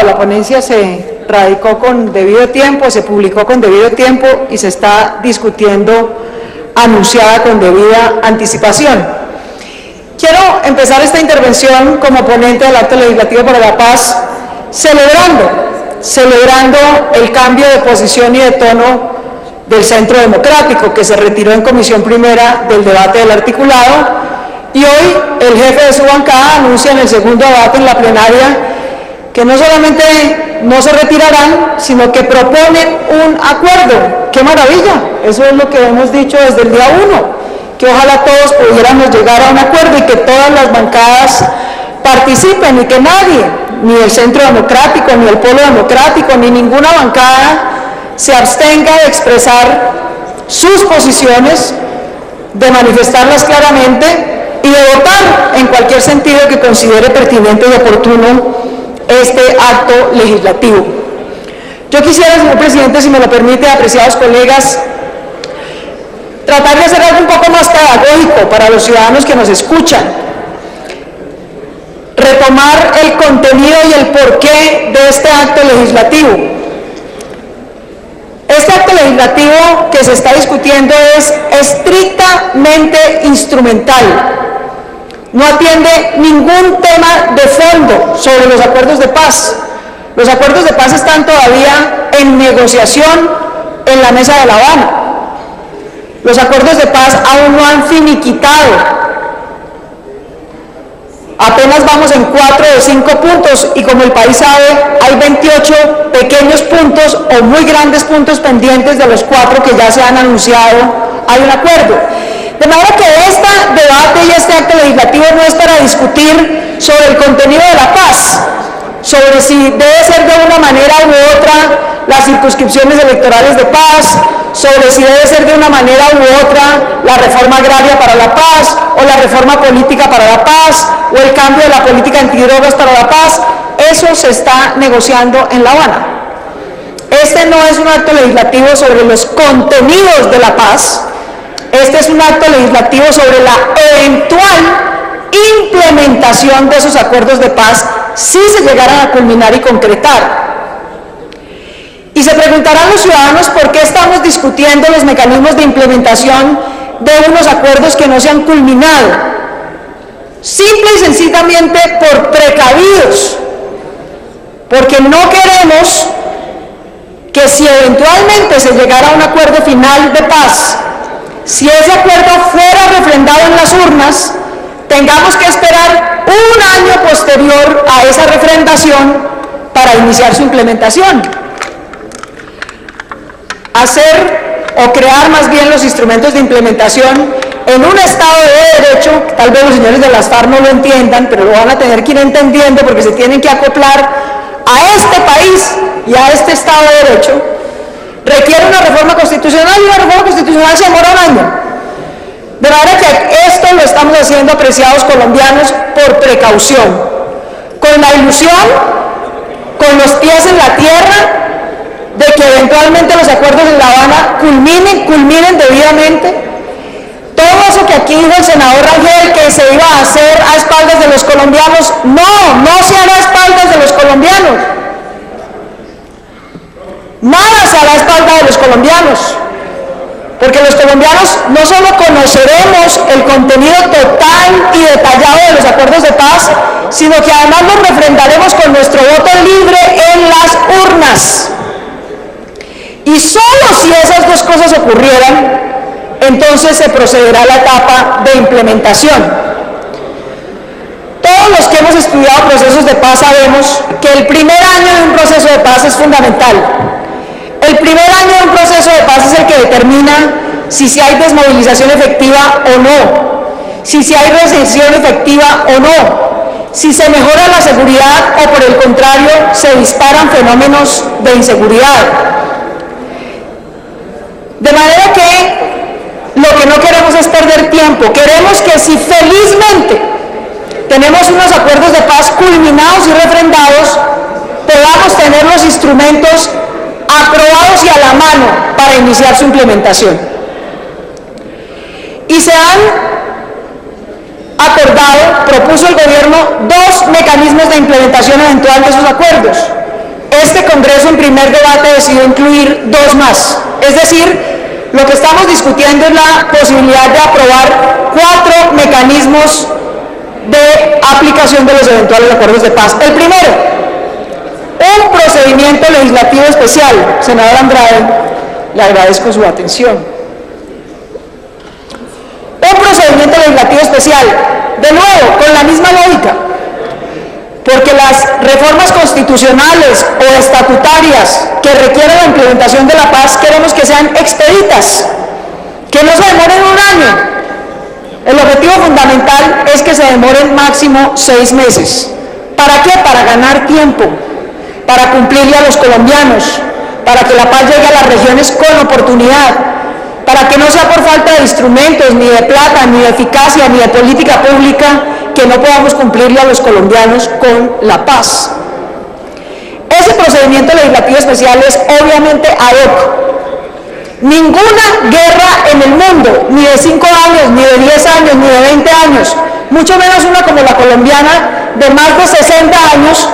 la ponencia se radicó con debido tiempo, se publicó con debido tiempo y se está discutiendo anunciada con debida anticipación. Quiero empezar esta intervención como ponente del Acto Legislativo para la Paz celebrando el cambio de posición y de tono del Centro Democrático, que se retiró en comisión primera del debate del articulado, y hoy el jefe de su bancada anuncia en el segundo debate en la plenaria que no solamente no se retirarán, sino que proponen un acuerdo. ¡Qué maravilla! Eso es lo que hemos dicho desde el día 1, que ojalá todos pudiéramos llegar a un acuerdo y que todas las bancadas participen y que nadie, ni el Centro Democrático, ni el Polo Democrático, ni ninguna bancada se abstenga de expresar sus posiciones, de manifestarlas claramente y de votar en cualquier sentido que considere pertinente y oportuno este acto legislativo. Yo quisiera, señor presidente, si me lo permite, apreciados colegas, tratar de hacer algo un poco más pedagógico para los ciudadanos que nos escuchan, retomar el contenido y el porqué de este acto legislativo. Este acto legislativo que se está discutiendo es estrictamente instrumental. No atiende ningún tema de fondo sobre los acuerdos de paz. Los acuerdos de paz están todavía en negociación en la mesa de La Habana. Los acuerdos de paz aún no han finiquitado. Apenas vamos en 4 de 5 puntos y como el país sabe, hay 28 pequeños puntos o muy grandes puntos pendientes de los 4 que ya se han anunciado, hay un acuerdo. De manera que este debate y este acto legislativo no es para discutir sobre el contenido de la paz, sobre si debe ser de una manera u otra las circunscripciones electorales de paz, sobre si debe ser de una manera u otra la reforma agraria para la paz, o la reforma política para la paz, o el cambio de la política antidrogas para la paz. Eso se está negociando en La Habana. Este no es un acto legislativo sobre los contenidos de la paz, este es un acto legislativo sobre la eventual implementación de esos acuerdos de paz si se llegaran a culminar y concretar. Y se preguntarán los ciudadanos por qué estamos discutiendo los mecanismos de implementación de unos acuerdos que no se han culminado. Simple y sencillamente por precavidos, porque no queremos que si eventualmente se llegara a un acuerdo final de paz, si ese acuerdo fuera refrendado en las urnas, tengamos que esperar un año posterior a esa refrendación para iniciar su implementación. Hacer o crear más bien los instrumentos de implementación en un Estado de Derecho, tal vez los señores de las FARC no lo entiendan, pero lo van a tener que ir entendiendo porque se tienen que acoplar a este país y a este Estado de Derecho, requiere una reforma constitucional y una reforma constitucional se demora un año. De manera que esto lo estamos haciendo, apreciados colombianos, por precaución, con la ilusión, con los pies en la tierra, de que eventualmente los acuerdos en La Habana culminen debidamente. Todo eso que aquí dijo el senador Rangel, que se iba a hacer a espaldas de los colombianos, no se hará a espaldas de los colombianos. Nada se hará a espaldas de los colombianos, porque los colombianos no solo conoceremos el contenido total y detallado de los acuerdos de paz, sino que además los refrendaremos con nuestro voto libre en las urnas. Y solo si esas dos cosas ocurrieran, entonces se procederá a la etapa de implementación. Todos los que hemos estudiado procesos de paz sabemos que el primer año de un proceso de paz es fundamental. El primer año de un proceso de paz es el que determina si hay desmovilización efectiva o no, si hay recesión efectiva o no, si se mejora la seguridad o por el contrario se disparan fenómenos de inseguridad. De manera que lo que no queremos es perder tiempo, queremos que si felizmente tenemos unos acuerdos de paz culminados y refrendados, podamos tener los instrumentos aprobados y a la mano para iniciar su implementación. Y se han acordado, propuso el gobierno, 2 mecanismos de implementación eventual de esos acuerdos. este Congreso en primer debate decidió incluir 2 más. Es decir, lo que estamos discutiendo es la posibilidad de aprobar 4 mecanismos de aplicación de los eventuales acuerdos de paz. El primero, un procedimiento legislativo especial. Senador Andrade, le agradezco su atención. Un procedimiento legislativo especial, de nuevo, con la misma lógica, porque las reformas constitucionales o estatutarias que requieren la implementación de la paz queremos que sean expeditas, que no se demoren un año. El objetivo fundamental es que se demoren máximo 6 meses. ¿Para qué? Para ganar tiempo, para cumplirle a los colombianos, para que la paz llegue a las regiones con oportunidad, para que no sea por falta de instrumentos, ni de plata, ni de eficacia, ni de política pública, que no podamos cumplirle a los colombianos con la paz. Ese procedimiento legislativo especial es obviamente ad hoc. Ninguna guerra en el mundo, ni de 5 años, ni de 10 años, ni de 20 años, mucho menos una como la colombiana de más de 60 años,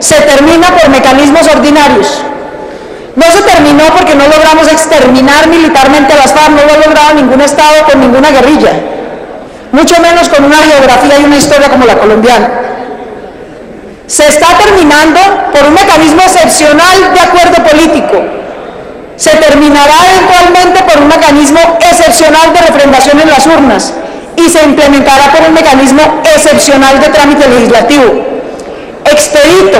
se termina por mecanismos ordinarios. No se terminó porque no logramos exterminar militarmente a las FARC, no lo ha logrado ningún Estado con ninguna guerrilla, mucho menos con una geografía y una historia como la colombiana. Se está terminando por un mecanismo excepcional de acuerdo político. Se terminará eventualmente por un mecanismo excepcional de refrendación en las urnas y se implementará por un mecanismo excepcional de trámite legislativo, expedito,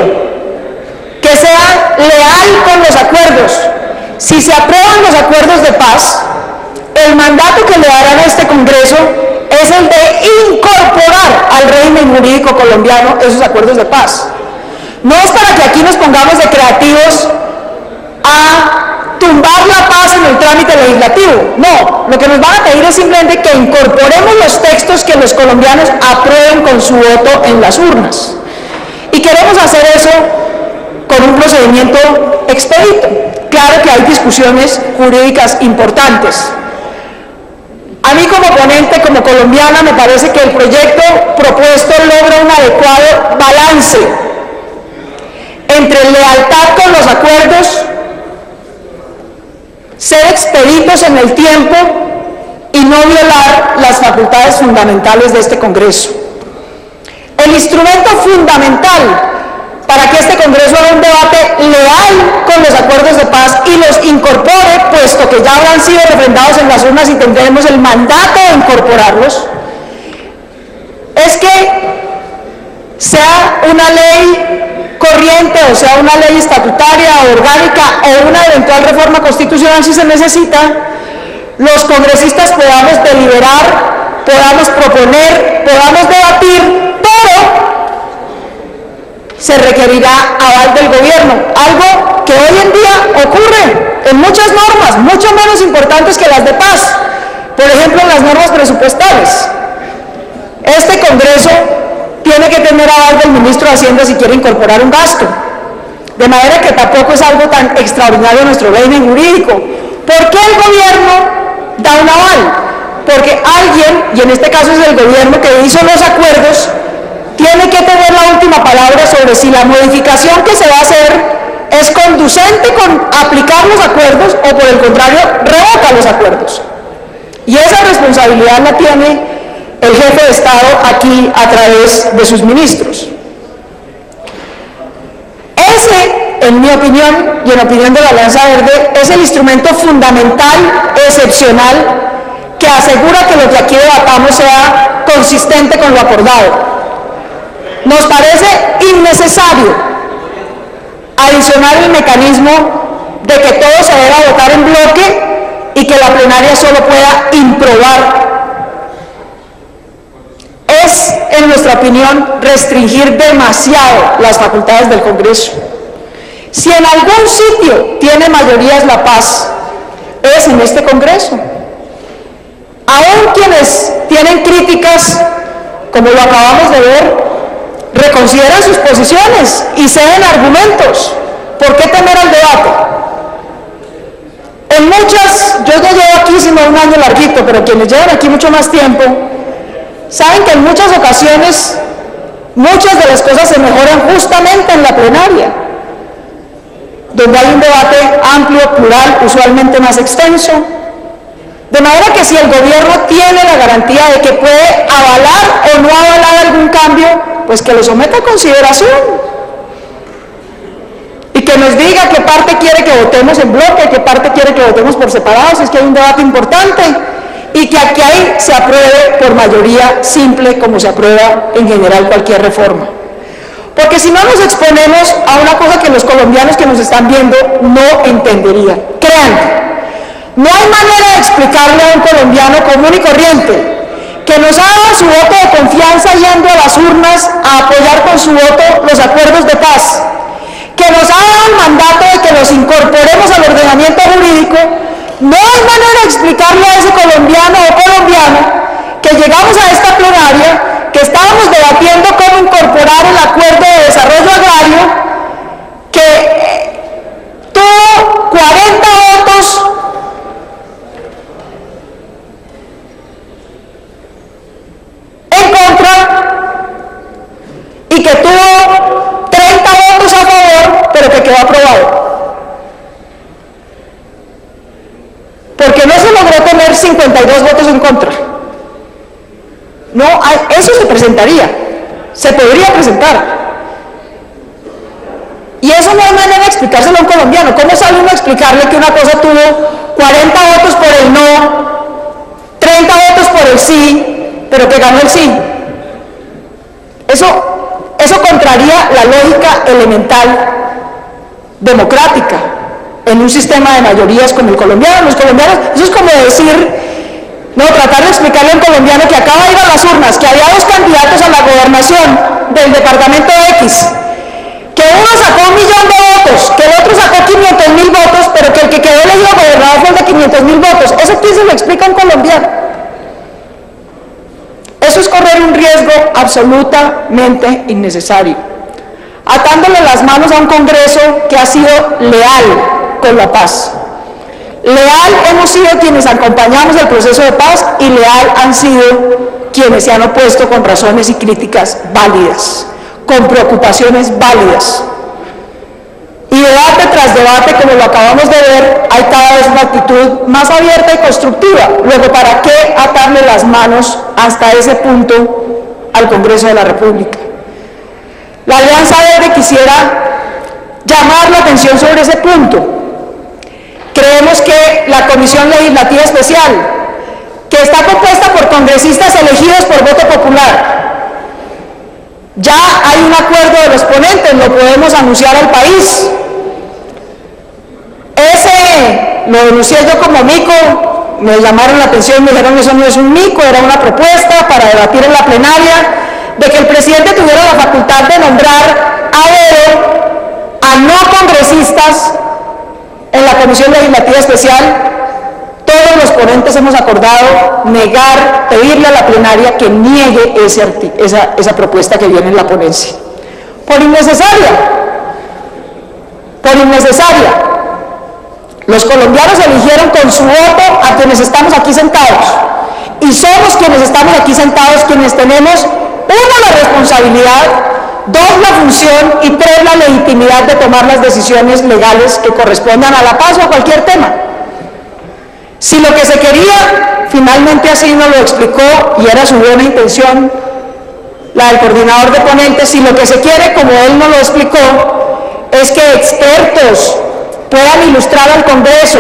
que sea leal con los acuerdos. Si se aprueban los acuerdos de paz, el mandato que le darán a este Congreso es el de incorporar al régimen jurídico colombiano esos acuerdos de paz. No es para que aquí nos pongamos de creativos a tumbar la paz en el trámite legislativo. No, lo que nos van a pedir es simplemente que incorporemos los textos que los colombianos aprueben con su voto en las urnas. Y queremos hacer eso con un procedimiento expedito. Claro que hay discusiones jurídicas importantes. A mí como ponente, como colombiana, me parece que el proyecto propuesto logra un adecuado balance entre lealtad con los acuerdos, ser expeditos en el tiempo y no violar las facultades fundamentales de este Congreso. El instrumento fundamental para que este Congreso haga un debate leal con los acuerdos de paz y los incorpore, puesto que ya habrán sido refrendados en las urnas y tendremos el mandato de incorporarlos, es que sea una ley corriente, o sea una ley estatutaria o orgánica o una eventual reforma constitucional si se necesita, los congresistas podamos deliberar, podamos proponer, podamos debatir, pero se requerirá aval del gobierno, algo que hoy en día ocurre en muchas normas, mucho menos importantes que las de paz, por ejemplo en las normas presupuestales. Este Congreso tiene que tener aval del ministro de Hacienda si quiere incorporar un gasto, de manera que tampoco es algo tan extraordinario en nuestro régimen jurídico. ¿Por qué el gobierno da un aval? Porque alguien, y en este caso es el gobierno que hizo los acuerdos, tiene que tener la última palabra sobre si la modificación que se va a hacer es conducente con aplicar los acuerdos o por el contrario revoca los acuerdos. Y esa responsabilidad la tiene el jefe de Estado aquí a través de sus ministros. Ese, en mi opinión y en opinión de la Alianza Verde, es el instrumento fundamental, excepcional, que asegura que lo que aquí debatamos sea consistente con lo acordado. Nos parece innecesario adicionar el mecanismo de que todo se deba votar en bloque y que la plenaria solo pueda improbar. Es, en nuestra opinión, restringir demasiado las facultades del Congreso. Si en algún sitio tiene mayorías la paz, es en este Congreso. Aún quienes tienen críticas, como lo acabamos de ver, reconsideran sus posiciones y ceden argumentos. ¿Por qué temer al debate? En muchas, yo no llevo aquí sino un año larguito, pero quienes llevan aquí mucho más tiempo, saben que en muchas ocasiones, muchas de las cosas se mejoran justamente en la plenaria. donde hay un debate amplio, plural, usualmente más extenso. De manera que si el gobierno tiene la garantía de que puede avalar o no avalar algún cambio, pues que lo someta a consideración. Y que nos diga qué parte quiere que votemos en bloque, qué parte quiere que votemos por separado, si es que hay un debate importante, y que aquí ahí se apruebe por mayoría simple, como se aprueba en general cualquier reforma. Porque si no nos exponemos a una cosa que los colombianos que nos están viendo no entenderían. Créanme, no hay manera de explicarle a un colombiano común y corriente que nos ha dado su voto de confianza yendo a las urnas a apoyar con su voto los acuerdos de paz, que nos ha dado el mandato de que los incorporemos al ordenamiento jurídico. No hay manera de explicarle a ese colombiano o colombiana que llegamos a esta plenaria, que estábamos debatiendo cómo incorporar el acuerdo de desarrollo agrario, que tuvo 40 votos en contra y que tuvo 30 votos a favor, pero que quedó aprobado. Porque no se logró tener 52 votos en contra. No, eso se presentaría, se podría presentar. Y eso no hay manera de explicárselo a un colombiano. ¿Cómo sale uno a explicarle que una cosa tuvo 40 votos por el no, 30 votos por el sí, pero que ganó el sí? Eso contraría la lógica elemental democrática en un sistema de mayorías como el colombiano. Los colombianos, eso es como decir, no, tratar de explicarle a un colombiano que acaba de ir a las urnas, que había dos candidatos a la gobernación del departamento X, que uno sacó 1 millón de votos, que el otro sacó 500.000 votos, pero que el que quedó elegido gobernador fue el de 500.000 votos. ¿Eso quién se lo explica a un colombiano? Eso es correr un riesgo absolutamente innecesario, atándole las manos a un Congreso que ha sido leal con la paz. Leal hemos sido quienes acompañamos el proceso de paz y leal han sido quienes se han opuesto con razones y críticas válidas, con preocupaciones válidas. Y debate tras debate, como lo acabamos de ver, hay cada vez una actitud más abierta y constructiva. Luego, ¿para qué atarle las manos hasta ese punto al Congreso de la República? La Alianza Verde quisiera llamar la atención sobre ese punto. Creemos que la Comisión Legislativa Especial, que está compuesta por congresistas elegidos por voto popular, ya hay un acuerdo de los ponentes, lo podemos anunciar al país. Ese lo denuncié yo como mico, me llamaron la atención, me dijeron eso no es un mico, era una propuesta para debatir en la plenaria, de que el presidente tuviera la facultad de nombrar a dedo a no congresistas en la Comisión Legislativa Especial. Todos los ponentes hemos acordado negar, pedirle a la plenaria que niegue esa propuesta que viene en la ponencia. Por innecesaria. Por innecesaria. Los colombianos eligieron con su voto a quienes estamos aquí sentados. Y somos quienes estamos aquí sentados quienes tenemos, uno, la responsabilidad, dos, la función y tres, la legitimidad de tomar las decisiones legales que correspondan a la paz o a cualquier tema. Si lo que se quería, finalmente así nos lo explicó y era su buena intención, la del coordinador de ponentes, si lo que se quiere, como él nos lo explicó, es que expertos puedan ilustrar al Congreso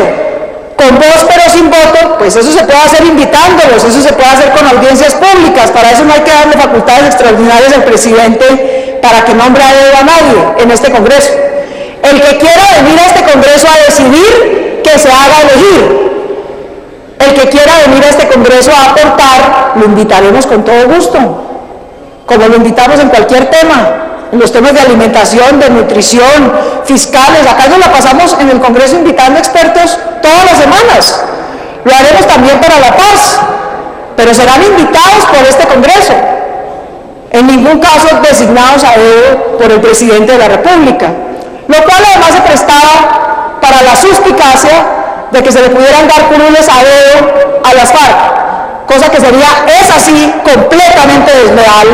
con voz pero sin voto, pues eso se puede hacer invitándolos, eso se puede hacer con audiencias públicas, para eso no hay que darle facultades extraordinarias al presidente para que nombre a dedo a nadie en este Congreso. El que quiera venir a este Congreso a decidir, que se haga elegir. El que quiera venir a este Congreso a aportar, lo invitaremos con todo gusto, como lo invitamos en cualquier tema, en los temas de alimentación, de nutrición, fiscales. Acá nos la pasamos en el Congreso invitando expertos todas las semanas. Lo haremos también para la paz, pero serán invitados por este Congreso, en ningún caso designados a dedo por el presidente de la República, lo cual además se prestaba para la suspicacia de que se le pudieran dar curules a dedo a las FARC, cosa que es así, completamente desleal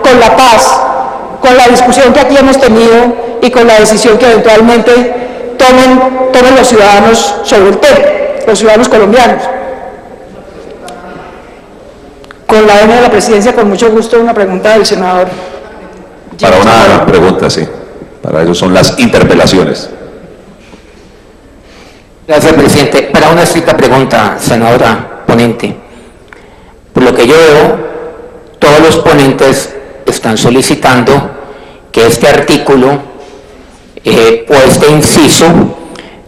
con la paz, con la discusión que aquí hemos tenido y con la decisión que eventualmente tomen los ciudadanos sobre el tema, los ciudadanos colombianos. Con la venia de la presidencia, con mucho gusto, una pregunta del senador. Para una pregunta, sí. Para eso son las interpelaciones. Gracias, presidente. Para una estricta pregunta, senadora ponente. Por lo que yo veo, todos los ponentes están solicitando que este artículo o este inciso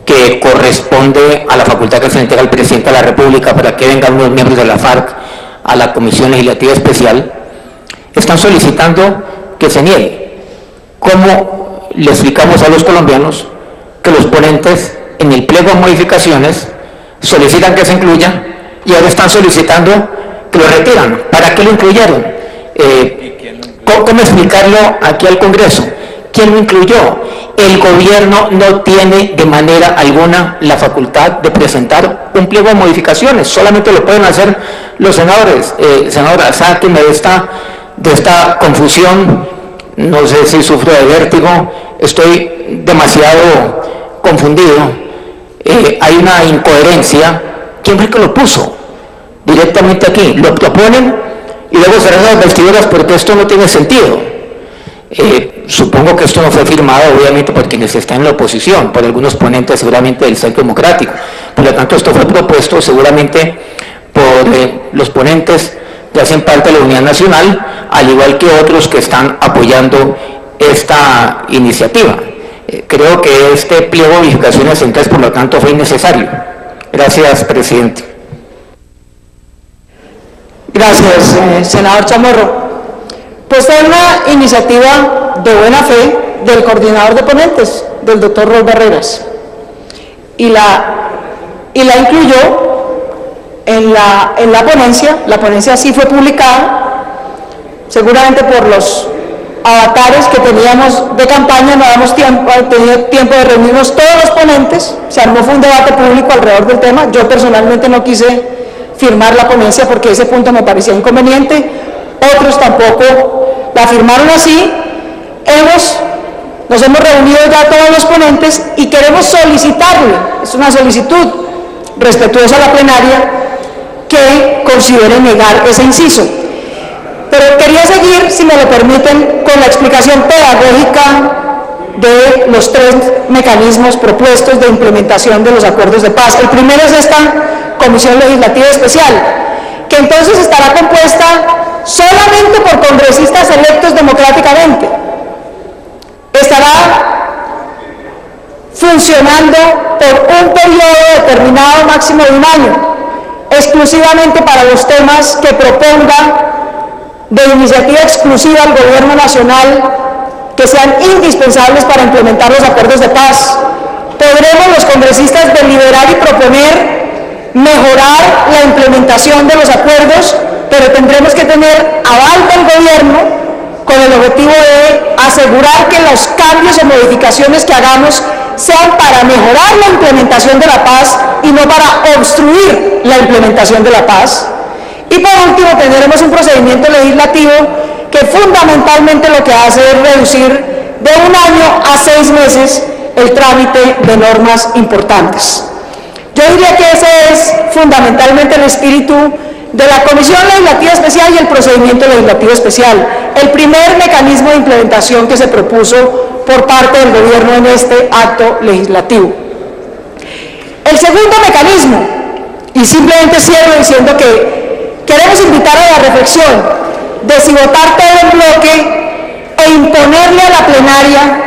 que corresponde a la facultad que se le entrega al presidente de la República para que vengan unos miembros de la FARC a la Comisión Legislativa Especial, están solicitando que se niegue. ¿Cómo le explicamos a los colombianos que los ponentes en el pliego de modificaciones solicitan que se incluya y ahora están solicitando que lo retiran? ¿Para qué lo incluyeron? ¿Cómo explicarlo aquí al Congreso? ¿Quién lo incluyó? El gobierno no tiene de manera alguna la facultad de presentar un pliego de modificaciones, solamente lo pueden hacer los senadores. Senadora, sáquenme de esta confusión, no sé si sufro de vértigo, estoy demasiado confundido. Hay una incoherencia. ¿Quién fue que lo puso? Directamente aquí, lo proponen y luego cerran las vestiduras porque esto no tiene sentido. Supongo que esto no fue firmado obviamente por quienes están en la oposición, por algunos ponentes seguramente del Centro Democrático. Por lo tanto, esto fue propuesto seguramente por los ponentes que hacen parte de la Unidad Nacional, al igual que otros que están apoyando esta iniciativa. Creo que este pliego de modificaciones entonces, por lo tanto, fue innecesario. Gracias, presidente. Gracias, senador Chamorro. Pues fue una iniciativa de buena fe del coordinador de ponentes, del doctor Roy Barreras, y la incluyó en la ponencia. La ponencia sí fue publicada, seguramente por los avatares que teníamos de campaña, no habíamos tenido tiempo de reunirnos todos los ponentes, se armó fue un debate público alrededor del tema. Yo personalmente no quise firmar la ponencia porque ese punto me parecía inconveniente, otros tampoco la firmaron así. Nos hemos reunido ya todos los ponentes y queremos solicitarle, es una solicitud respetuosa a la plenaria, que considere negar ese inciso. Pero quería seguir, si me lo permiten, con la explicación pedagógica de los 3 mecanismos propuestos de implementación de los acuerdos de paz. El primero es esta Comisión Legislativa Especial, que entonces estará compuesta solamente por congresistas electos democráticamente. Estará funcionando por un periodo determinado, máximo de 1 año, exclusivamente para los temas que proponga de iniciativa exclusiva al Gobierno Nacional, que sean indispensables para implementar los acuerdos de paz. Podremos los congresistas deliberar y proponer mejorar la implementación de los acuerdos, pero tendremos que tener aval del gobierno con el objetivo de asegurar que los cambios o modificaciones que hagamos sean para mejorar la implementación de la paz y no para obstruir la implementación de la paz. Y por último, tendremos un procedimiento legislativo que fundamentalmente lo que hace es reducir de 1 año a 6 meses el trámite de normas importantes. Yo diría que ese es fundamentalmente el espíritu de la Comisión Legislativa Especial y el procedimiento legislativo especial, el primer mecanismo de implementación que se propuso por parte del gobierno en este acto legislativo. El segundo mecanismo, y simplemente cierro diciendo que queremos invitar a la reflexión de si votar todo en bloque e imponerle a la plenaria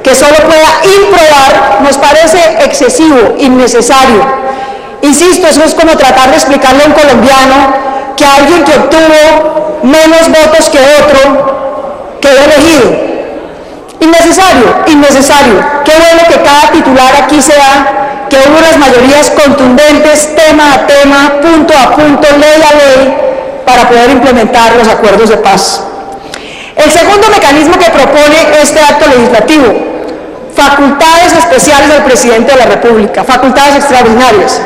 que solo pueda improbar nos parece excesivo, innecesario. Insisto, eso es como tratar de explicarle a un colombiano que alguien que obtuvo menos votos que otro quedó elegido. Innecesario. Qué bueno que cada titular aquí sea que hubo unas mayorías contundentes, tema a tema, punto a punto, ley a ley, para poder implementar los acuerdos de paz. El segundo mecanismo que propone este acto legislativo, facultades especiales del presidente de la República, facultades extraordinarias.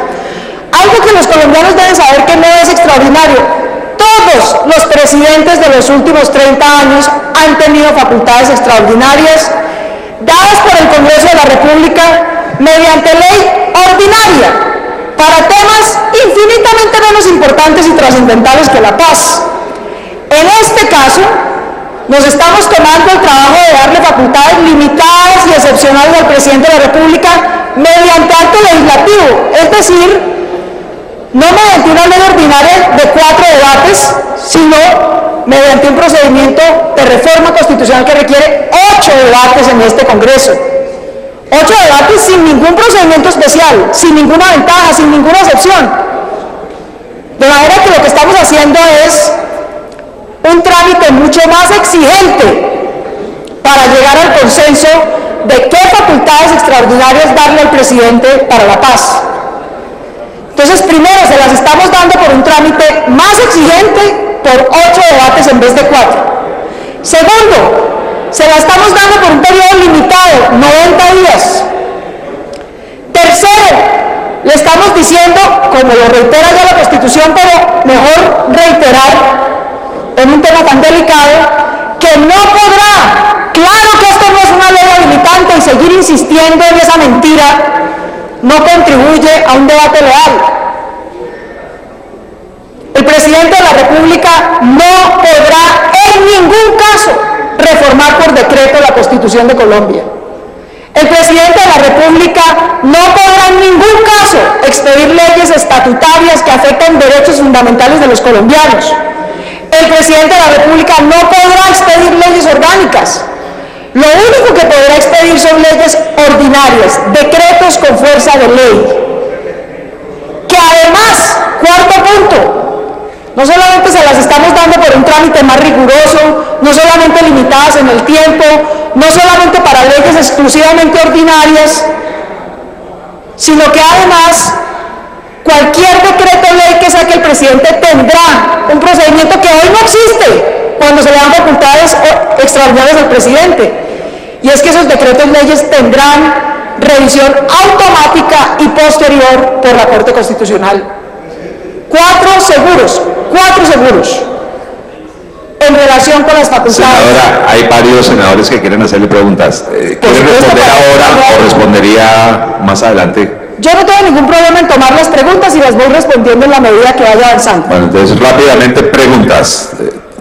Algo que los colombianos deben saber que no es extraordinario. Todos los presidentes de los últimos 30 años han tenido facultades extraordinarias dadas por el Congreso de la República mediante ley ordinaria para temas infinitamente menos importantes y trascendentales que la paz. En este caso, nos estamos tomando el trabajo de darle facultades limitadas y excepcionales al presidente de la República mediante acto legislativo, es decir, no mediante una ley ordinaria de 4 debates, sino mediante un procedimiento de reforma constitucional que requiere 8 debates en este Congreso. 8 debates sin ningún procedimiento especial, sin ninguna ventaja, sin ninguna excepción. De manera que lo que estamos haciendo es un trámite mucho más exigente para llegar al consenso de qué facultades extraordinarias darle al presidente para la paz. Entonces, primero, se las estamos dando por un trámite más exigente, por 8 debates en vez de 4. Segundo, se la estamos dando por un periodo limitado, 90 días. Tercero, le estamos diciendo, como lo reitera ya la Constitución, pero mejor reiterar en un tema tan delicado, que no podrá, claro que esto no es una ley habilitante y seguir insistiendo en esa mentira no contribuye a un debate leal. El presidente de la República no podrá en ningún caso reformar por decreto la Constitución de Colombia. El presidente de la República no podrá en ningún caso expedir leyes estatutarias que afecten derechos fundamentales de los colombianos. El presidente de la República no podrá expedir leyes orgánicas. Lo único que podrá expedir son leyes ordinarias, decretos con fuerza de ley. Que además, cuarto punto, no solamente se las estamos dando por un trámite más riguroso, no solamente limitadas en el tiempo, no solamente para leyes exclusivamente ordinarias, sino que además cualquier decreto ley que saque el presidente tendrá un procedimiento que hoy no existe cuando se le dan facultades extraordinarias al presidente. Y es que esos decretos leyes tendrán revisión automática y posterior por la Corte Constitucional. 4 seguros en relación con las facultades. Senadora, hay varios senadores que quieren hacerle preguntas. ¿Quiere responder ahora o respondería más adelante? Yo no tengo ningún problema en tomar las preguntas y las voy respondiendo en la medida que vaya avanzando. Bueno, entonces rápidamente preguntas.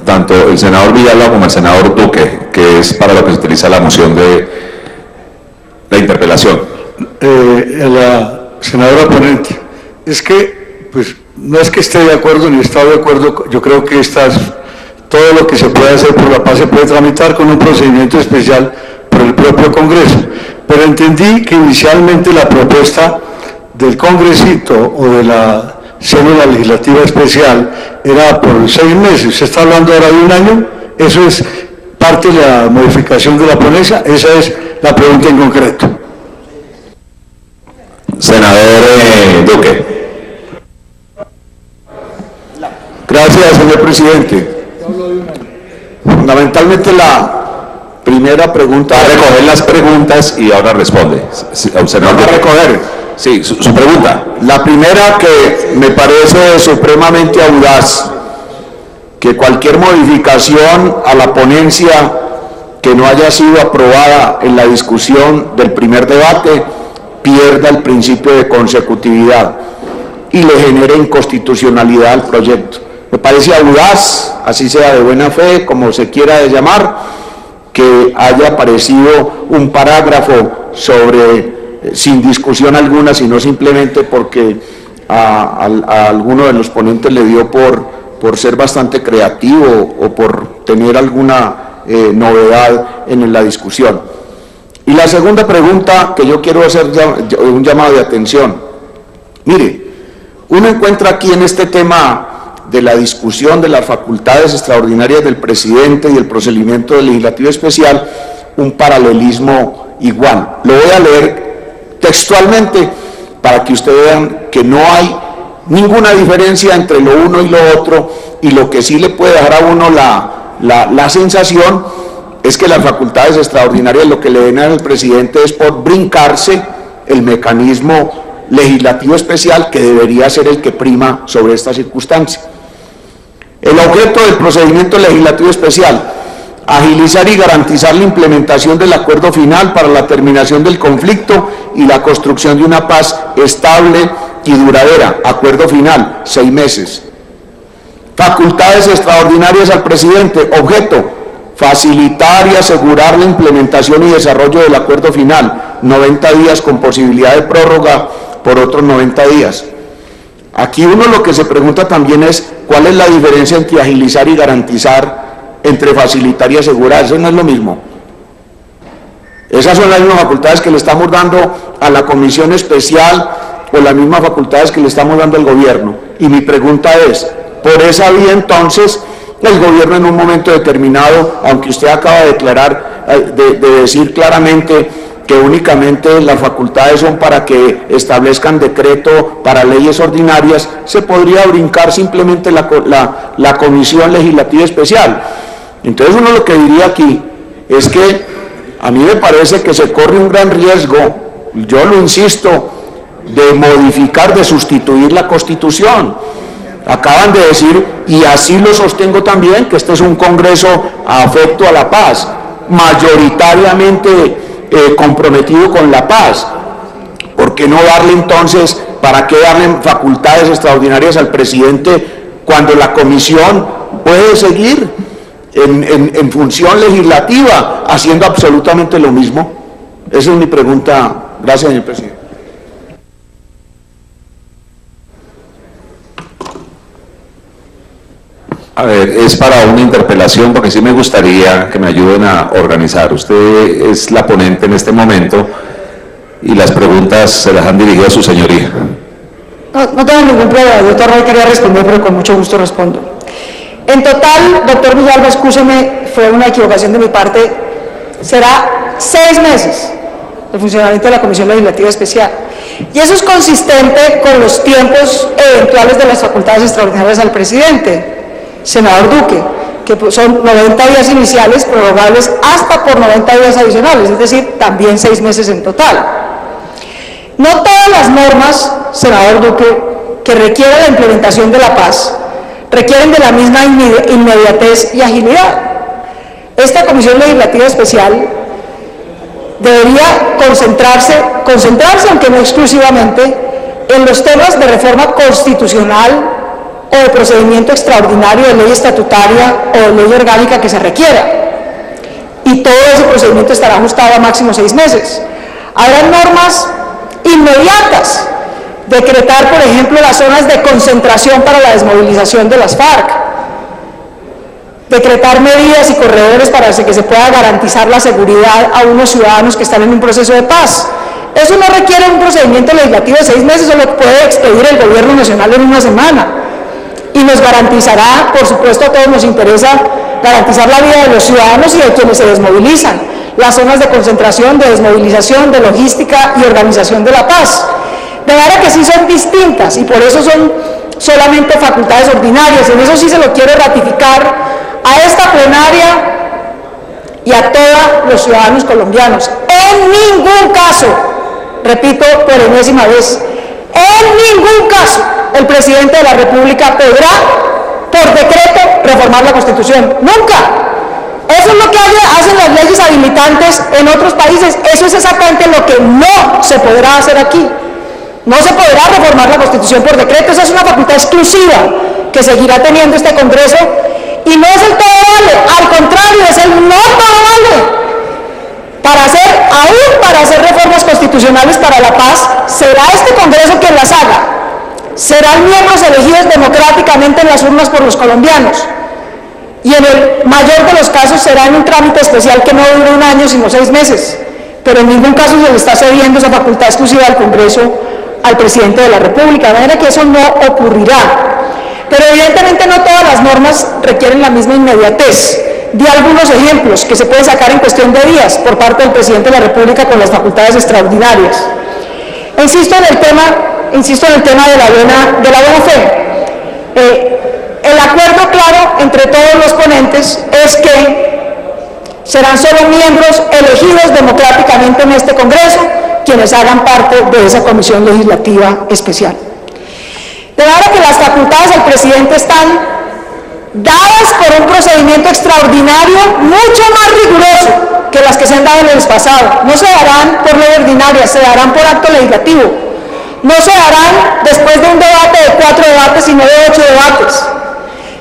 Tanto el senador Villalba como el senador Duque, que es para lo que se utiliza la moción de la interpelación. La senadora ponente, es que, pues, no es que esté de acuerdo ni está de acuerdo, yo creo que todo lo que se puede hacer por la paz se puede tramitar con un procedimiento especial por el propio Congreso, pero entendí que inicialmente la propuesta del congresito o de la célula legislativa especial era por 6 meses, usted está hablando ahora de 1 año, eso es parte de la modificación de la ponencia, esa es la pregunta en concreto. Senador Duque. Gracias, señor presidente. Fundamentalmente la primera pregunta... Va a recoger las preguntas y ahora responde. ¿Va a recoger? Sí, su pregunta. La primera, que me parece supremamente audaz, que cualquier modificación a la ponencia que no haya sido aprobada en la discusión del primer debate pierda el principio de consecutividad y le genere inconstitucionalidad al proyecto. Me parece audaz, así sea de buena fe, como se quiera llamar, que haya aparecido un parágrafo sobre, sin discusión alguna, sino simplemente porque a alguno de los ponentes le dio por ser bastante creativo o por tener alguna novedad en la discusión. Y la segunda pregunta que yo quiero hacer un llamado de atención. Mire, uno encuentra aquí en este tema de la discusión de las facultades extraordinarias del presidente y el procedimiento legislativo especial un paralelismo igual. Lo voy a leer textualmente para que ustedes vean que no hay ninguna diferencia entre lo uno y lo otro, y lo que sí le puede dejar a uno la sensación es que las facultades extraordinarias lo que le den al presidente es por brincarse el mecanismo legislativo especial que debería ser el que prima sobre esta circunstancia. El objeto del procedimiento legislativo especial agilizar y garantizar la implementación del acuerdo final para la terminación del conflicto y la construcción de una paz estable y duradera. Acuerdo final, 6 meses. Facultades extraordinarias al presidente. Objeto, facilitar y asegurar la implementación y desarrollo del acuerdo final. 90 días con posibilidad de prórroga por otros 90 días. Aquí uno lo que se pregunta también es cuál es la diferencia entre agilizar y garantizar, entre facilitar y asegurar. Eso no es lo mismo. Esas son las mismas facultades que le estamos dando a la comisión especial o las mismas facultades que le estamos dando al gobierno. Y mi pregunta es, por esa vía entonces, el gobierno en un momento determinado, aunque usted acaba de declarar, de decir claramente que únicamente las facultades son para que establezcan decreto para leyes ordinarias, se podría brincar simplemente la comisión legislativa especial. Entonces uno lo que diría aquí es que a mí me parece que se corre un gran riesgo, yo lo insisto, de modificar, de sustituir la Constitución. Acaban de decir, y así lo sostengo también, que este es un Congreso afecto a la paz, mayoritariamente comprometido con la paz. ¿Por qué no darle entonces, para qué darle facultades extraordinarias al presidente cuando la comisión puede seguir en función legislativa haciendo absolutamente lo mismo? Esa es mi pregunta. Gracias, señor presidente. A ver, es para una interpelación, porque sí me gustaría que me ayuden a organizar. Usted es la ponente en este momento y las preguntas se las han dirigido a su señoría. No tengo ningún problema, doctor Roy quería responder, pero con mucho gusto respondo. En total, doctor Villalba, excúseme, fue una equivocación de mi parte, será 6 meses el funcionamiento de la Comisión Legislativa Especial. Y eso es consistente con los tiempos eventuales de las facultades extraordinarias al presidente, senador Duque, que son 90 días iniciales, prorrogables hasta por 90 días adicionales, es decir, también 6 meses en total. No todas las normas, senador Duque, que requieren la implementación de la paz, requieren de la misma inmediatez y agilidad. Esta Comisión Legislativa Especial debería concentrarse, aunque no exclusivamente, en los temas de reforma constitucional o de procedimiento extraordinario de ley estatutaria o de ley orgánica que se requiera. Y todo ese procedimiento estará ajustado a máximo 6 meses. Habrá normas inmediatas, decretar, por ejemplo, las zonas de concentración para la desmovilización de las FARC, decretar medidas y corredores para que se pueda garantizar la seguridad a unos ciudadanos que están en un proceso de paz. Eso no requiere un procedimiento legislativo de 6 meses, eso lo puede expedir el gobierno nacional en una semana. Y nos garantizará, por supuesto, a todos nos interesa garantizar la vida de los ciudadanos y de quienes se desmovilizan, las zonas de concentración, de desmovilización, de logística y organización de la paz. De manera que sí son distintas y por eso son solamente facultades ordinarias. En eso sí se lo quiero ratificar a esta plenaria y a todos los ciudadanos colombianos. En ningún caso, repito por enésima vez, en ningún caso el presidente de la República podrá, por decreto, reformar la Constitución. ¡Nunca! Eso es lo que hacen las leyes habilitantes en otros países. Eso es exactamente lo que no se podrá hacer aquí. No se podrá reformar la Constitución por decreto. Esa es una facultad exclusiva que seguirá teniendo este Congreso. Y no es el todo vale, al contrario, es el no todo vale. Para hacer reformas constitucionales para la paz, será este Congreso quien las haga. Serán miembros elegidos democráticamente en las urnas por los colombianos. Y en el mayor de los casos será en un trámite especial que no dure 1 año, sino 6 meses. Pero en ningún caso se le está cediendo esa facultad exclusiva del Congreso al presidente de la República, de manera que eso no ocurrirá. Pero evidentemente no todas las normas requieren la misma inmediatez. Di algunos ejemplos que se pueden sacar en cuestión de días por parte del presidente de la República con las facultades extraordinarias. Insisto en el tema de la buena fe. El acuerdo claro entre todos los ponentes es que serán solo miembros elegidos democráticamente en este Congreso quienes hagan parte de esa Comisión Legislativa Especial. De manera que las facultades del presidente están dadas por un procedimiento extraordinario mucho más riguroso que las que se han dado en el pasado. No se darán por ley ordinaria, se darán por acto legislativo. No se darán después de un debate de 4 debates, sino de 8 debates.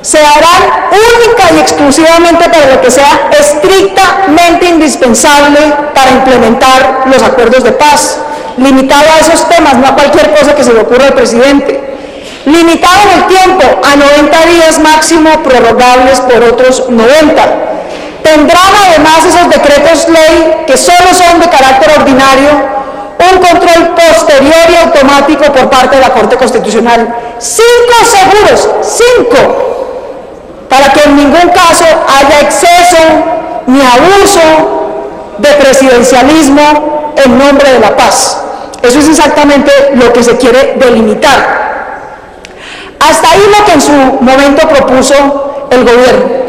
Se darán única y exclusivamente para lo que sea estrictamente indispensable para implementar los acuerdos de paz, limitado a esos temas, no a cualquier cosa que se le ocurra al presidente. Limitado en el tiempo a 90 días máximo, prorrogables por otros 90. Tendrán además esos decretos ley que solo son de carácter ordinario un control posterior y automático por parte de la Corte Constitucional. 5 seguros, 5, para que en ningún caso haya exceso ni abuso de presidencialismo en nombre de la paz. Eso es exactamente lo que se quiere delimitar. Hasta ahí lo que en su momento propuso el gobierno.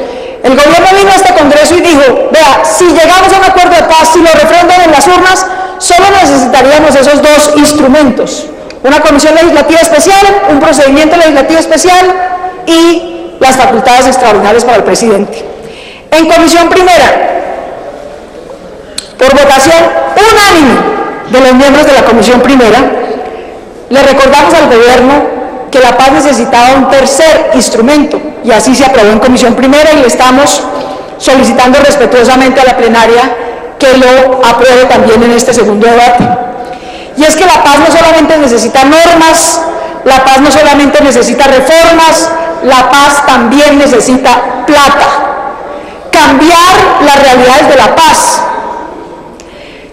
El gobierno vino a este Congreso y dijo, vea, si llegamos a un acuerdo de paz, si lo refrendan en las urnas, solo necesitaríamos esos 2 instrumentos. Una comisión legislativa especial, un procedimiento legislativo especial y las facultades extraordinarias para el presidente. En comisión primera, por votación unánime de los miembros de la comisión primera, le recordamos al gobierno que la paz necesitaba un tercer instrumento, y así se aprobó en comisión primera, y le estamos solicitando respetuosamente a la plenaria que lo apruebe también en este segundo debate. Y es que la paz no solamente necesita normas, la paz no solamente necesita reformas, la paz también necesita plata. Cambiar las realidades de la paz.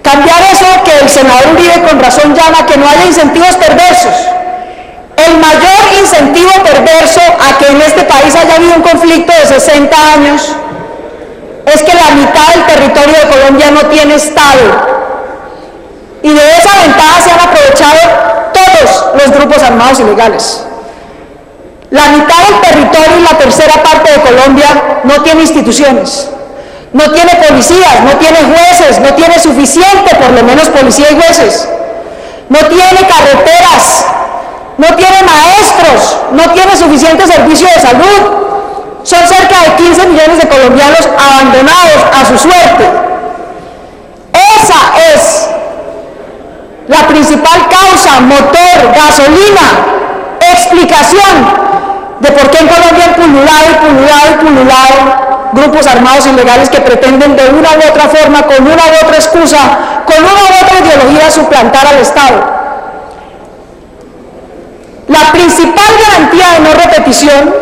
Cambiar eso que el senador Uribe con razón llama que no haya incentivos perversos. El mayor incentivo perverso a que en este país haya habido un conflicto de 60 años es que la mitad del territorio de Colombia no tiene Estado. Y de esa ventaja se han aprovechado todos los grupos armados ilegales. La mitad del territorio y la tercera parte de Colombia no tiene instituciones, no tiene policías, no tiene jueces, no tiene suficiente, por lo menos policía y jueces, no tiene carreteras, no tiene maestros, no tiene suficiente servicio de salud. Son cerca de 15 millones de colombianos abandonados a su suerte. Esa es la principal causa, motor, gasolina, explicación de por qué en Colombia han pululado grupos armados ilegales que pretenden de una u otra forma, con una u otra excusa, con una u otra ideología suplantar al Estado. La principal garantía de no repetición,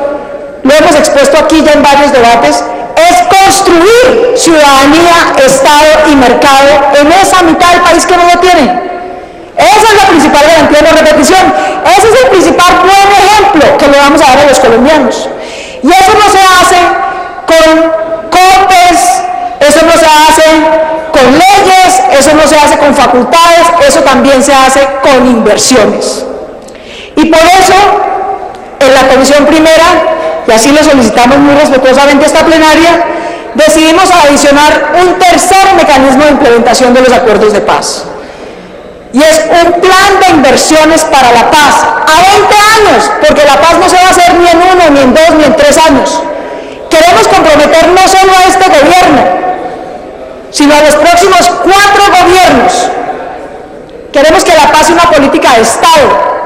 lo hemos expuesto aquí ya en varios debates, es construir ciudadanía, Estado y mercado en esa mitad del país que no lo tiene. Esa es la principal garantía de no repetición. Ese es el principal buen ejemplo que le vamos a dar a los colombianos. Y eso no se hace con cortes, eso no se hace con leyes, eso no se hace con facultades, eso también se hace con inversiones. Y por eso, en la comisión primera, y así le solicitamos muy respetuosamente a esta plenaria, decidimos adicionar un tercer mecanismo de implementación de los acuerdos de paz. Y es un plan de inversiones para la paz a 20 años, porque la paz no se va a hacer ni en 1, ni en 2, ni en 3 años. Queremos comprometer no solo a este gobierno, sino a los próximos 4 gobiernos. Queremos que la paz sea una política de Estado,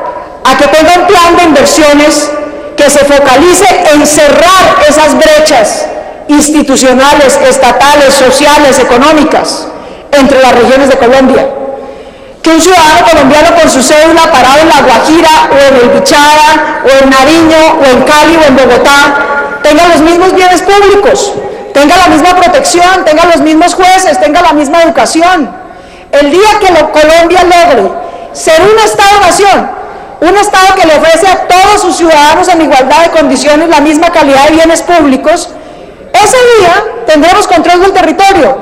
a que tenga un plan de inversiones que se focalice en cerrar esas brechas institucionales, estatales, sociales, económicas entre las regiones de Colombia. Que un ciudadano colombiano con su cédula parado en La Guajira o en el Bichara o en Nariño o en Cali o en Bogotá tenga los mismos bienes públicos, tenga la misma protección, tenga los mismos jueces, tenga la misma educación. El día que Colombia logre ser un Estado-nación, un Estado que le ofrece a todos sus ciudadanos en igualdad de condiciones la misma calidad de bienes públicos, ese día tendremos control del territorio.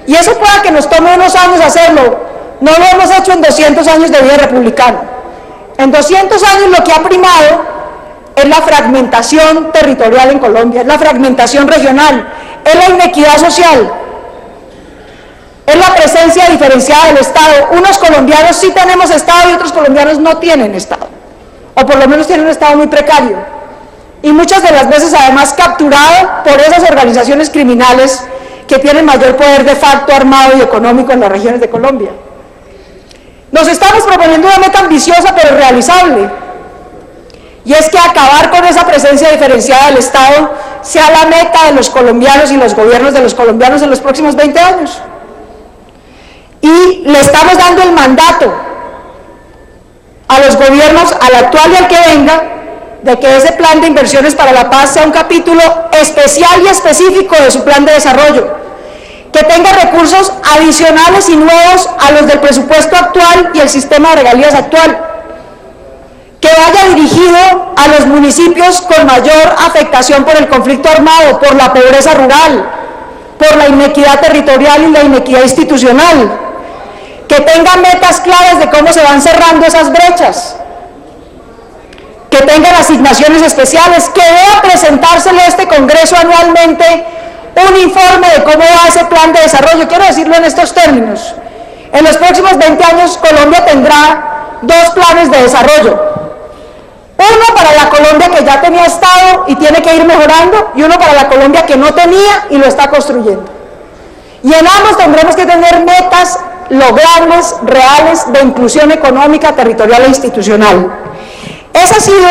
Y eso pueda que nos tome unos años hacerlo. No lo hemos hecho en 200 años de vida republicana. En 200 años lo que ha primado es la fragmentación territorial en Colombia, es la fragmentación regional, es la inequidad social, es la presencia diferenciada del Estado. Unos colombianos sí tenemos Estado y otros colombianos no tienen Estado, o por lo menos tienen un Estado muy precario. y muchas de las veces además capturado por esas organizaciones criminales que tienen mayor poder de facto armado y económico en las regiones de Colombia. Nos estamos proponiendo una meta ambiciosa pero realizable, y es que acabar con esa presencia diferenciada del Estado sea la meta de los colombianos y los gobiernos de los colombianos en los próximos 20 años. Y le estamos dando el mandato a los gobiernos, al actual y al que venga, de que ese plan de inversiones para la paz sea un capítulo especial y específico de su plan de desarrollo, que tenga recursos adicionales y nuevos a los del presupuesto actual y el sistema de regalías actual, que vaya dirigido a los municipios con mayor afectación por el conflicto armado, por la pobreza rural, por la inequidad territorial y la inequidad institucional, que tenga metas claras de cómo se van cerrando esas brechas, que tengan asignaciones especiales, que deba presentársele a este Congreso anualmente un informe de cómo va ese plan de desarrollo. Quiero decirlo en estos términos: en los próximos 20 años Colombia tendrá 2 planes de desarrollo. Uno para la Colombia que ya tenía Estado y tiene que ir mejorando, y uno para la Colombia que no tenía y lo está construyendo. Y en ambos tendremos que tener metas logrables, reales, de inclusión económica, territorial e institucional. Ese ha sido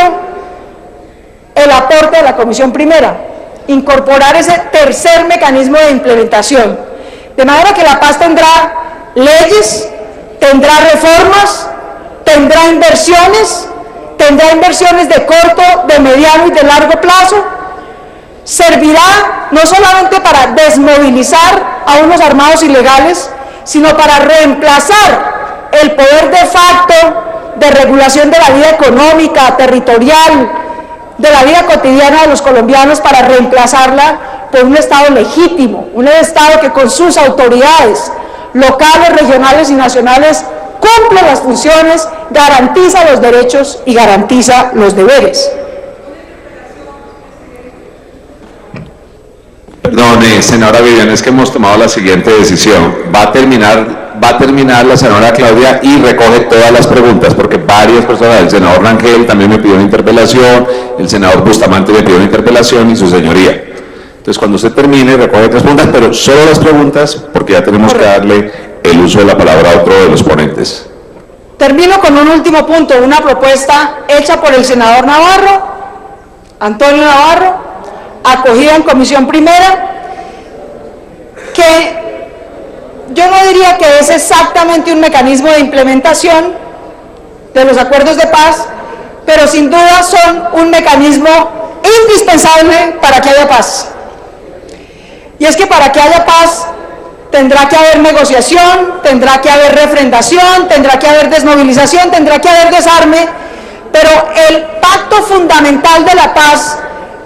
el aporte de la Comisión Primera, incorporar ese tercer mecanismo de implementación, de manera que la paz tendrá leyes, tendrá reformas, tendrá inversiones de corto, de mediano y de largo plazo. Servirá no solamente para desmovilizar a unos armados ilegales, sino para reemplazar el poder de facto de regulación de la vida económica, territorial, de la vida cotidiana de los colombianos, para reemplazarla por un Estado legítimo, un Estado que con sus autoridades locales, regionales y nacionales cumple las funciones, garantiza los derechos y garantiza los deberes. Perdone, senadora Vivian, es que hemos tomado la siguiente decisión. Va a terminar la senadora Claudia y recoge todas las preguntas, porque varias personas, el senador Rangel también me pidió una interpelación, el senador Bustamante me pidió una interpelación y su señoría. Entonces, cuando usted termine, recoge 3 preguntas, pero solo las preguntas, porque ya tenemos que darle el uso de la palabra a otro de los ponentes. Termino con un último punto, una propuesta hecha por el senador Navarro, Antonio Navarro, acogida en Comisión Primera, que yo no diría que es exactamente un mecanismo de implementación de los acuerdos de paz, pero sin duda son un mecanismo indispensable para que haya paz. Y es que para que haya paz tendrá que haber negociación, tendrá que haber refrendación, tendrá que haber desmovilización, tendrá que haber desarme, pero el pacto fundamental de la paz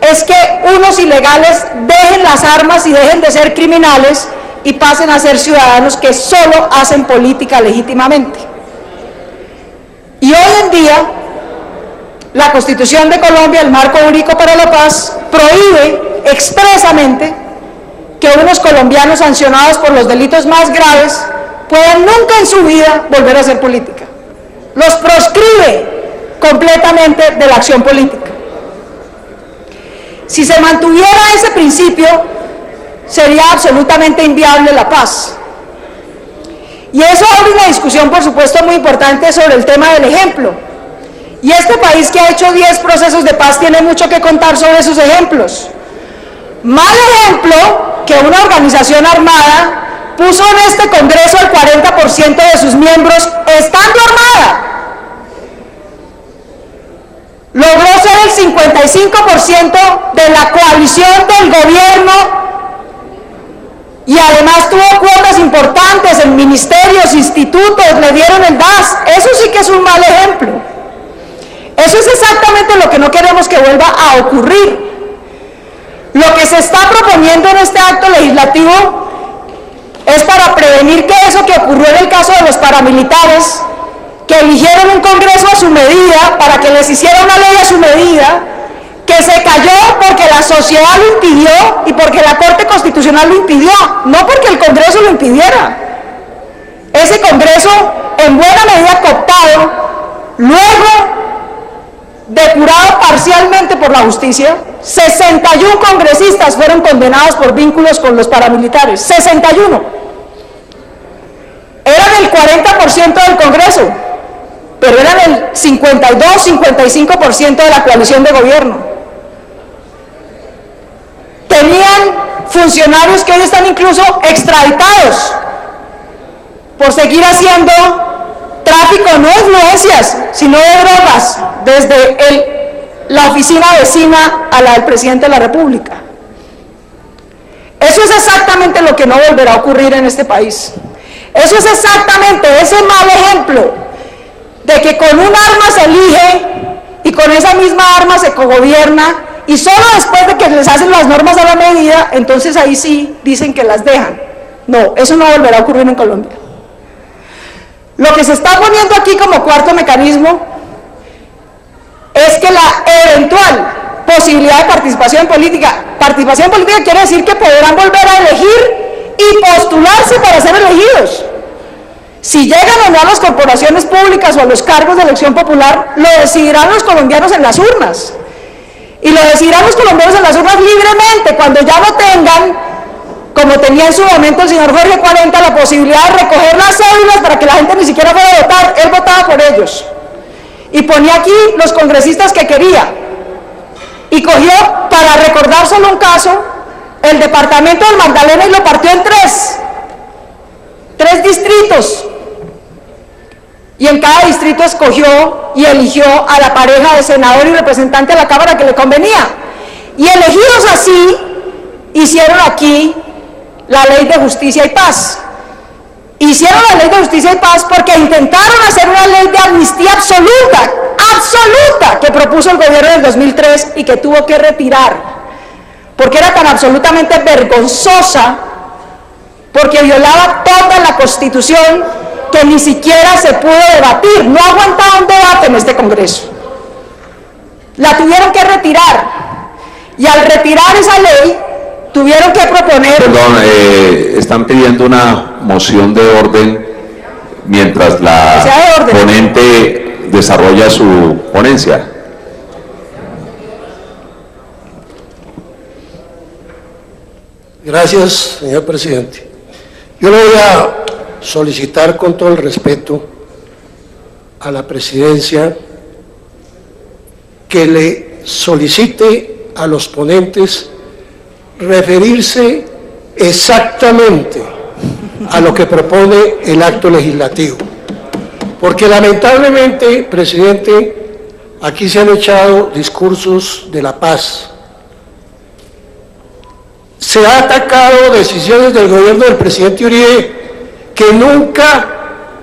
es que unos ilegales dejen las armas y dejen de ser criminales y pasen a ser ciudadanos que solo hacen política legítimamente. Y hoy en día, la Constitución de Colombia, el marco jurídico para la paz, prohíbe expresamente que unos colombianos sancionados por los delitos más graves puedan nunca en su vida volver a hacer política. Los proscribe completamente de la acción política. Si se mantuviera ese principio, sería absolutamente inviable la paz. Y eso abre una discusión, por supuesto, muy importante sobre el tema del ejemplo. Y este país, que ha hecho 10 procesos de paz, tiene mucho que contar sobre sus ejemplos. Mal ejemplo que una organización armada puso en este Congreso el 40% de sus miembros estando armada. Logró ser el 55% de la coalición del gobierno y además tuvo cuotas importantes en ministerios, institutos, le dieron el DAS. Eso sí que es un mal ejemplo. Eso es exactamente lo que no queremos que vuelva a ocurrir. Lo que se está proponiendo en este acto legislativo es para prevenir que eso que ocurrió en el caso de los paramilitares, que eligieron un Congreso a su medida, para que les hiciera una ley a su medida, que se cayó porque la sociedad lo impidió y porque la Corte Constitucional lo impidió, no porque el Congreso lo impidiera. Ese Congreso, en buena medida cooptado, luego depurado parcialmente por la justicia. 61 congresistas fueron condenados por vínculos con los paramilitares, 61. Eran el 40% del Congreso, pero eran el 52-55% de la coalición de gobierno. Tenían funcionarios que hoy están incluso extraditados por seguir haciendo tráfico no de influencias, sino de drogas, desde la oficina vecina a la del presidente de la República. Eso es exactamente lo que no volverá a ocurrir en este país. Eso es exactamente ese mal ejemplo de que con un arma se elige y con esa misma arma se cogobierna, y solo después de que les hacen las normas a la medida, entonces ahí sí dicen que las dejan. No, eso no volverá a ocurrir en Colombia. Lo que se está poniendo aquí como cuarto mecanismo es que la eventual posibilidad de participación política quiere decir que podrán volver a elegir y postularse para ser elegidos. Si llegan o no a las corporaciones públicas o a los cargos de elección popular, lo decidirán los colombianos en las urnas. Y lo decidirán los colombianos en las urnas libremente, cuando ya no tengan, como tenía en su momento el señor Jorge 40, la posibilidad de recoger las cédulas para que la gente ni siquiera fuera a votar. Él votaba por ellos. Y ponía aquí los congresistas que quería. Y cogió, para recordar solo un caso, el departamento del Magdalena y lo partió en tres distritos. Y en cada distrito escogió y eligió a la pareja de senador y representante de la Cámara que le convenía. Y elegidos así, hicieron aquí la Ley de Justicia y Paz. Hicieron la Ley de Justicia y Paz porque intentaron hacer una ley de amnistía absoluta, que propuso el gobierno del 2003 y que tuvo que retirar, porque era tan absolutamente vergonzosa, porque violaba toda la Constitución, que ni siquiera se pudo debatir, no aguantaba un debate en este Congreso. La tuvieron que retirar, y al retirar esa ley, tuvieron que proponer... Perdón, están pidiendo una moción de orden mientras la ponente desarrolla su ponencia. Gracias, señor presidente. Yo le voy a solicitar con todo el respeto a la presidencia que le solicite a los ponentes referirse exactamente a lo que propone el acto legislativo, porque lamentablemente, presidente, aquí se han echado discursos de la paz, se ha atacado decisiones del gobierno del presidente Uribe que nunca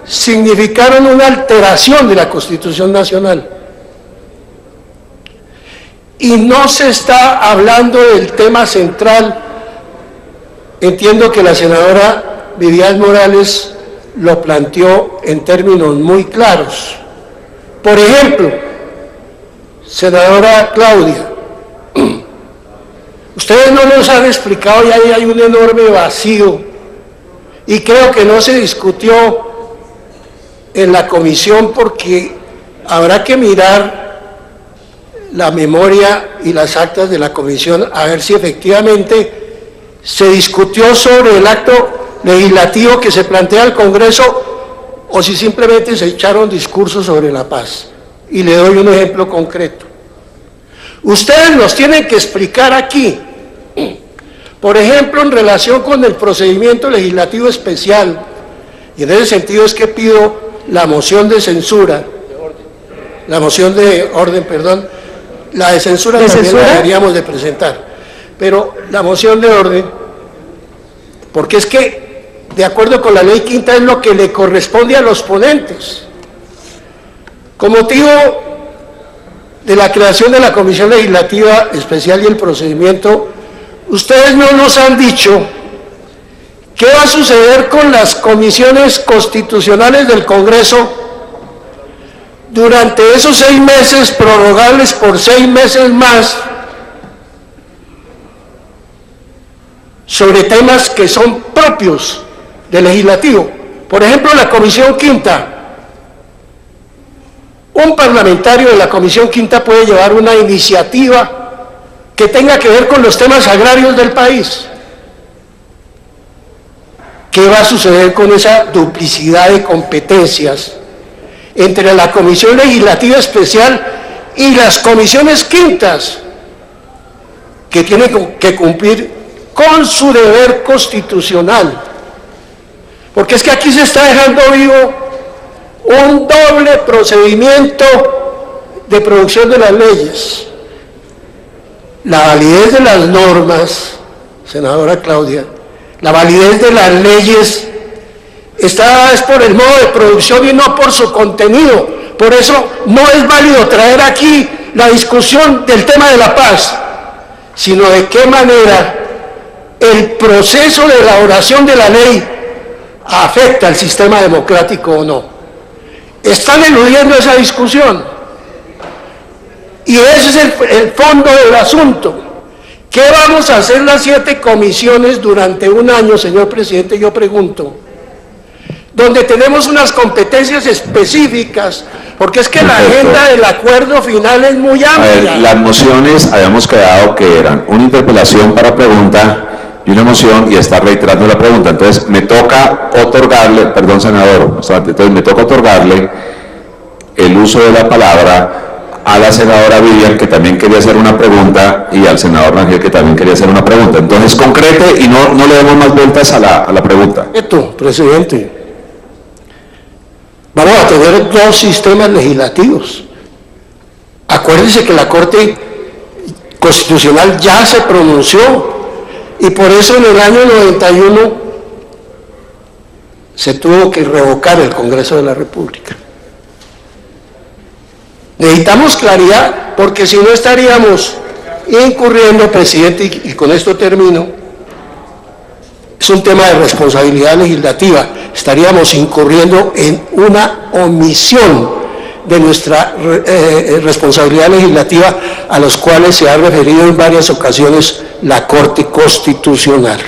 significaron una alteración de la Constitución Nacional. Y no se está hablando del tema central. Entiendo que la senadora Vivian Morales lo planteó en términos muy claros. Por ejemplo, senadora Claudia, ustedes no nos han explicado, y ahí hay un enorme vacío, y creo que no se discutió en la comisión, porque habrá que mirar la memoria y las actas de la comisión a ver si efectivamente se discutió sobre el acto legislativo que se plantea al Congreso o si simplemente se echaron discursos sobre la paz. Y le doy un ejemplo concreto. Ustedes nos tienen que explicar aquí, por ejemplo, en relación con el procedimiento legislativo especial, y en ese sentido es que pido la moción de censura, la moción de orden, perdón, la de censura también la deberíamos de presentar, pero la moción de orden, porque es que, de acuerdo con la ley quinta, es lo que le corresponde a los ponentes. Con motivo de la creación de la Comisión Legislativa Especial y el procedimiento, ustedes no nos han dicho qué va a suceder con las comisiones constitucionales del Congreso durante esos 6 meses, prorrogables por 6 meses más, sobre temas que son propios del legislativo. Por ejemplo, la Comisión Quinta. un parlamentario de la Comisión Quinta puede llevar una iniciativa que tenga que ver con los temas agrarios del país. ¿Qué va a suceder con esa duplicidad de competencias entre la Comisión Legislativa Especial y las comisiones quintas, que tienen que cumplir con su deber constitucional? Porque es que aquí se está dejando vivo un doble procedimiento de producción de las leyes. La validez de las normas, senadora Claudia, la validez de las leyes está dada por el modo de producción y no por su contenido. Por eso no es válido traer aquí la discusión del tema de la paz, sino de qué manera el proceso de elaboración de la ley afecta al sistema democrático o no. Están eludiendo esa discusión. Y ese es el fondo del asunto. ¿Qué vamos a hacer las 7 comisiones durante un año, señor presidente? Yo pregunto. Donde tenemos unas competencias específicas, porque es que la agenda del acuerdo final es muy amplia. Las mociones habíamos quedado que eran una interpelación para pregunta y una moción, y está reiterando la pregunta. Entonces me toca otorgarle, perdón senador, entonces me toca otorgarle el uso de la palabra a la senadora Vivian, que también quería hacer una pregunta, y al senador Rangel, que también quería hacer una pregunta. Entonces concrete y no le demos más vueltas a la pregunta. Presidente, vamos a tener 2 sistemas legislativos. Acuérdense que la Corte Constitucional ya se pronunció, y por eso en el año 91 se tuvo que revocar el Congreso de la República. Necesitamos claridad, porque si no estaríamos incurriendo, presidente, y con esto termino, es un tema de responsabilidad legislativa, estaríamos incurriendo en una omisión de nuestra responsabilidad legislativa, a los cuales se ha referido en varias ocasiones la Corte Constitucional.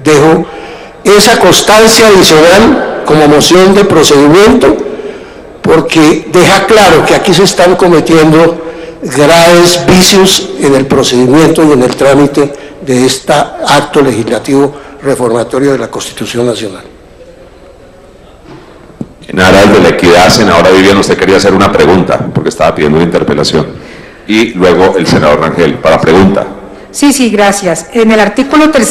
Dejo esa constancia adicional como moción de procedimiento, porque deja claro que aquí se están cometiendo graves vicios en el procedimiento y en el trámite de este acto legislativo reformatorio de la Constitución Nacional. En aras de la equidad, senadora Vivian, usted quería hacer una pregunta, porque estaba pidiendo una interpelación. Y luego el senador Rangel, para pregunta. Sí, gracias. En el artículo 3